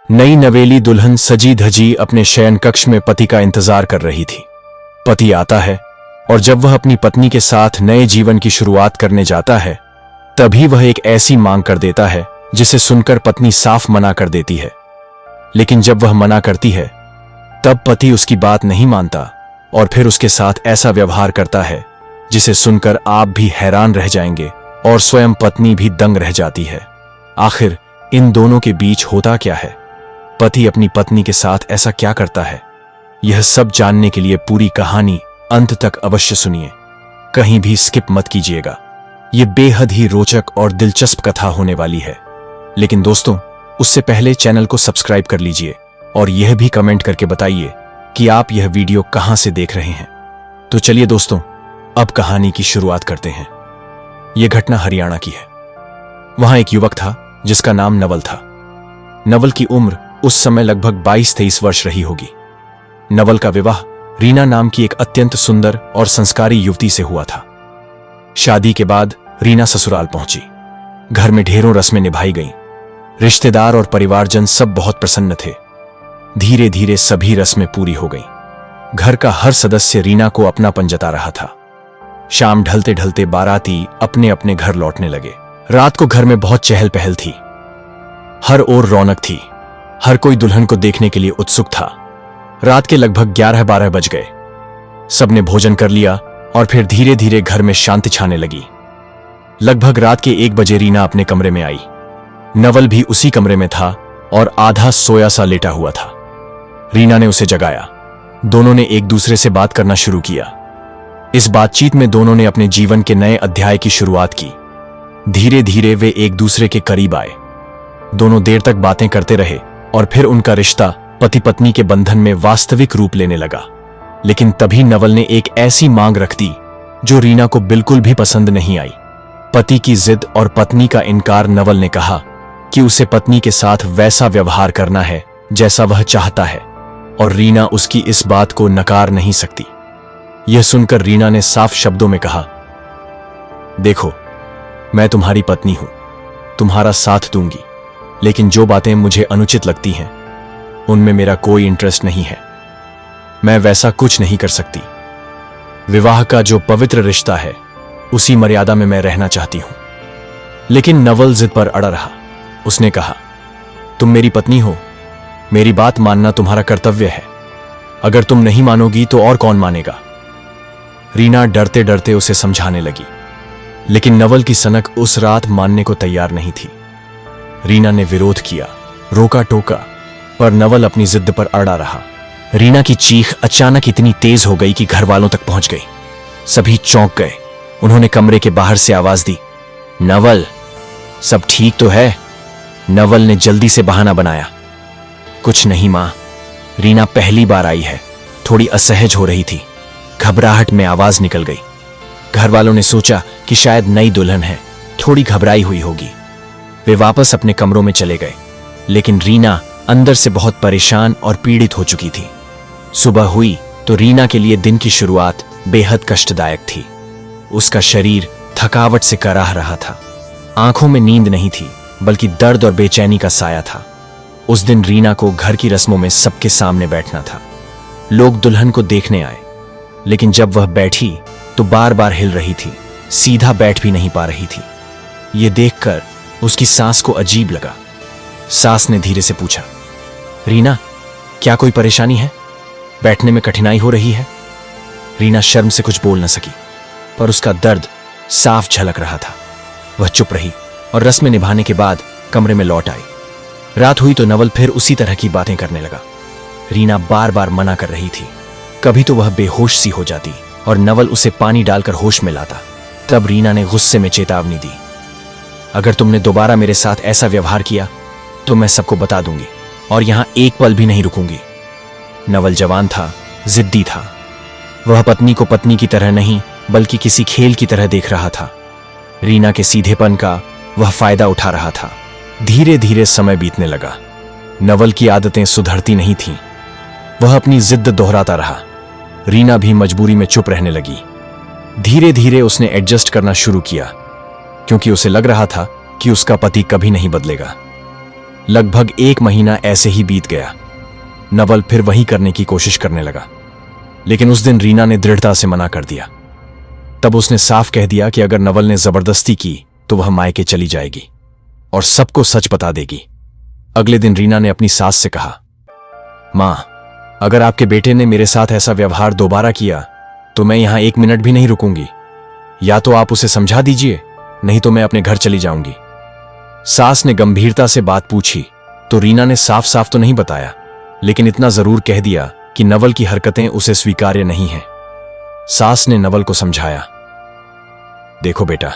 नई नवेली दुल्हन सजी धजी अपने शयन कक्ष में पति का इंतजार कर रही थी। पति आता है और जब वह अपनी पत्नी के साथ नए जीवन की शुरुआत करने जाता है, तभी वह एक ऐसी मांग कर देता है जिसे सुनकर पत्नी साफ मना कर देती है। लेकिन जब वह मना करती है, तब पति उसकी बात नहीं मानता और फिर उसके साथ ऐसा व्यवहार करता है जिसे सुनकर आप भी हैरान रह जाएंगे और स्वयं पत्नी भी दंग रह जाती है। आखिर इन दोनों के बीच होता क्या है? पति अपनी पत्नी के साथ ऐसा क्या करता है? यह सब जानने के लिए पूरी कहानी अंत तक अवश्य सुनिए, कहीं भी स्किप मत कीजिएगा। यह बेहद ही रोचक और दिलचस्प कथा होने वाली है। लेकिन दोस्तों, उससे पहले चैनल को सब्सक्राइब कर लीजिए और यह भी कमेंट करके बताइए कि आप यह वीडियो कहां से देख रहे हैं। तो चलिए दोस्तों, अब कहानी की शुरुआत करते हैं। यह घटना हरियाणा की है। वहां एक युवक था जिसका नाम नवल था। नवल की उम्र उस समय लगभग 22-23 वर्ष रही होगी। नवल का विवाह रीना नाम की एक अत्यंत सुंदर और संस्कारी युवती से हुआ था। शादी के बाद रीना ससुराल पहुंची। घर में ढेरों रस्में निभाई गईं। रिश्तेदार और परिवारजन सब बहुत प्रसन्न थे। धीरे धीरे सभी रस्में पूरी हो गईं। घर का हर सदस्य रीना को अपनापन जता रहा था। शाम ढलते ढलते बाराती अपने अपने घर लौटने लगे। रात को घर में बहुत चहल पहल थी। हर ओर रौनक थी। हर कोई दुल्हन को देखने के लिए उत्सुक था। रात के लगभग 11-12 बज गए। सबने भोजन कर लिया और फिर धीरे धीरे घर में शांति छाने लगी। लगभग रात के 1 बजे रीना अपने कमरे में आई। नवल भी उसी कमरे में था और आधा सोया सा लेटा हुआ था। रीना ने उसे जगाया। दोनों ने एक दूसरे से बात करना शुरू किया। इस बातचीत में दोनों ने अपने जीवन के नए अध्याय की शुरुआत की। धीरे धीरे वे एक दूसरे के करीब आए। दोनों देर तक बातें करते रहे और फिर उनका रिश्ता पति पत्नी के बंधन में वास्तविक रूप लेने लगा। लेकिन तभी नवल ने एक ऐसी मांग रख दी जो रीना को बिल्कुल भी पसंद नहीं आई। पति की जिद और पत्नी का इनकार। नवल ने कहा कि उसे पत्नी के साथ वैसा व्यवहार करना है जैसा वह चाहता है और रीना उसकी इस बात को नकार नहीं सकती। यह सुनकर रीना ने साफ शब्दों में कहा, देखो, मैं तुम्हारी पत्नी हूं, तुम्हारा साथ दूंगी, लेकिन जो बातें मुझे अनुचित लगती हैं उनमें मेरा कोई इंटरेस्ट नहीं है। मैं वैसा कुछ नहीं कर सकती। विवाह का जो पवित्र रिश्ता है उसी मर्यादा में मैं रहना चाहती हूं। लेकिन नवल जिद पर अड़ा रहा। उसने कहा, तुम मेरी पत्नी हो, मेरी बात मानना तुम्हारा कर्तव्य है। अगर तुम नहीं मानोगी तो और कौन मानेगा? रीना डरते डरते उसे समझाने लगी, लेकिन नवल की सनक उस रात मानने को तैयार नहीं थी। रीना ने विरोध किया, रोका टोका, पर नवल अपनी जिद पर अड़ा रहा। रीना की चीख अचानक इतनी तेज हो गई कि घर वालों तक पहुंच गई। सभी चौंक गए। उन्होंने कमरे के बाहर से आवाज दी, नवल, सब ठीक तो है? नवल ने जल्दी से बहाना बनाया, कुछ नहीं मां, रीना पहली बार आई है, थोड़ी असहज हो रही थी। घबराहट में आवाज निकल गई। घर वालों ने सोचा कि शायद नई दुल्हन है, थोड़ी घबराई हुई होगी। वे वापस अपने कमरों में चले गए। लेकिन रीना अंदर से बहुत परेशान और पीड़ित हो चुकी थी। सुबह हुई तो रीना के लिए दिन की शुरुआत बेहद कष्टदायक थी। उसका शरीर थकावट से कराह रहा था। आंखों में नींद नहीं थी, बल्कि दर्द और बेचैनी का साया था। उस दिन रीना को घर की रस्मों में सबके सामने बैठना था। लोग दुल्हन को देखने आए, लेकिन जब वह बैठी तो बार बार हिल रही थी, सीधा बैठ भी नहीं पा रही थी। ये देखकर उसकी सास को अजीब लगा। सास ने धीरे से पूछा, रीना, क्या कोई परेशानी है? बैठने में कठिनाई हो रही है? रीना शर्म से कुछ बोल न सकी, पर उसका दर्द साफ झलक रहा था। वह चुप रही और रस्में निभाने के बाद कमरे में लौट आई। रात हुई तो नवल फिर उसी तरह की बातें करने लगा। रीना बार बार मना कर रही थी। कभी तो वह बेहोश सी हो जाती और नवल उसे पानी डालकर होश में लाता। तब रीना ने गुस्से में चेतावनी दी, अगर तुमने दोबारा मेरे साथ ऐसा व्यवहार किया तो मैं सबको बता दूंगी और यहां एक पल भी नहीं रुकूंगी। नवल जवान था, जिद्दी था। वह पत्नी को पत्नी की तरह नहीं बल्कि किसी खेल की तरह देख रहा था। रीना के सीधेपन का वह फायदा उठा रहा था। धीरे धीरे समय बीतने लगा। नवल की आदतें सुधरती नहीं थीं। वह अपनी जिद दोहराता रहा। रीना भी मजबूरी में चुप रहने लगी। धीरे धीरे उसने एडजस्ट करना शुरू किया, क्योंकि उसे लग रहा था कि उसका पति कभी नहीं बदलेगा। लगभग 1 महीना ऐसे ही बीत गया। नवल फिर वही करने की कोशिश करने लगा, लेकिन उस दिन रीना ने दृढ़ता से मना कर दिया। तब उसने साफ कह दिया कि अगर नवल ने जबरदस्ती की तो वह मायके चली जाएगी और सबको सच बता देगी। अगले दिन रीना ने अपनी सास से कहा, मां, अगर आपके बेटे ने मेरे साथ ऐसा व्यवहार दोबारा किया तो मैं यहां 1 मिनट भी नहीं रुकूंगी। या तो आप उसे समझा दीजिए, नहीं तो मैं अपने घर चली जाऊंगी। सास ने गंभीरता से बात पूछी तो रीना ने साफ साफ तो नहीं बताया, लेकिन इतना जरूर कह दिया कि नवल की हरकतें उसे स्वीकार्य नहीं हैं। सास ने नवल को समझाया, देखो बेटा,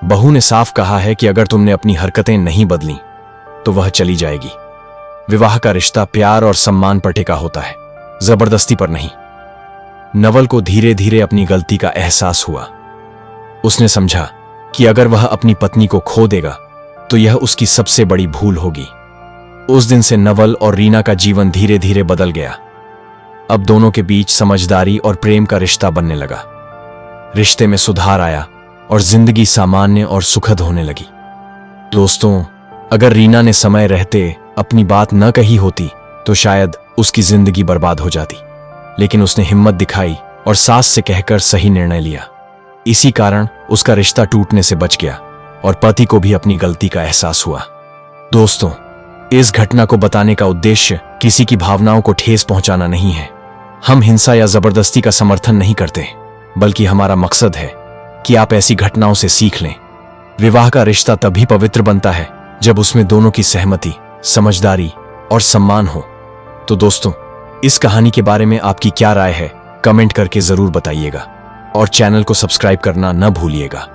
बहू ने साफ कहा है कि अगर तुमने अपनी हरकतें नहीं बदली तो वह चली जाएगी। विवाह का रिश्ता प्यार और सम्मान पर टिका होता है, जबरदस्ती पर नहीं। नवल को धीरे धीरे अपनी गलती का एहसास हुआ। उसने समझा कि अगर वह अपनी पत्नी को खो देगा तो यह उसकी सबसे बड़ी भूल होगी। उस दिन से नवल और रीना का जीवन धीरे धीरे बदल गया। अब दोनों के बीच समझदारी और प्रेम का रिश्ता बनने लगा। रिश्ते में सुधार आया और जिंदगी सामान्य और सुखद होने लगी। दोस्तों, अगर रीना ने समय रहते अपनी बात न कही होती तो शायद उसकी जिंदगी बर्बाद हो जाती, लेकिन उसने हिम्मत दिखाई और सास से कहकर सही निर्णय लिया। इसी कारण उसका रिश्ता टूटने से बच गया और पति को भी अपनी गलती का एहसास हुआ। दोस्तों, इस घटना को बताने का उद्देश्य किसी की भावनाओं को ठेस पहुंचाना नहीं है। हम हिंसा या जबरदस्ती का समर्थन नहीं करते, बल्कि हमारा मकसद है कि आप ऐसी घटनाओं से सीख लें। विवाह का रिश्ता तभी पवित्र बनता है जब उसमें दोनों की सहमति, समझदारी और सम्मान हो। तो दोस्तों, इस कहानी के बारे में आपकी क्या राय है, कमेंट करके जरूर बताइएगा और चैनल को सब्सक्राइब करना न भूलिएगा।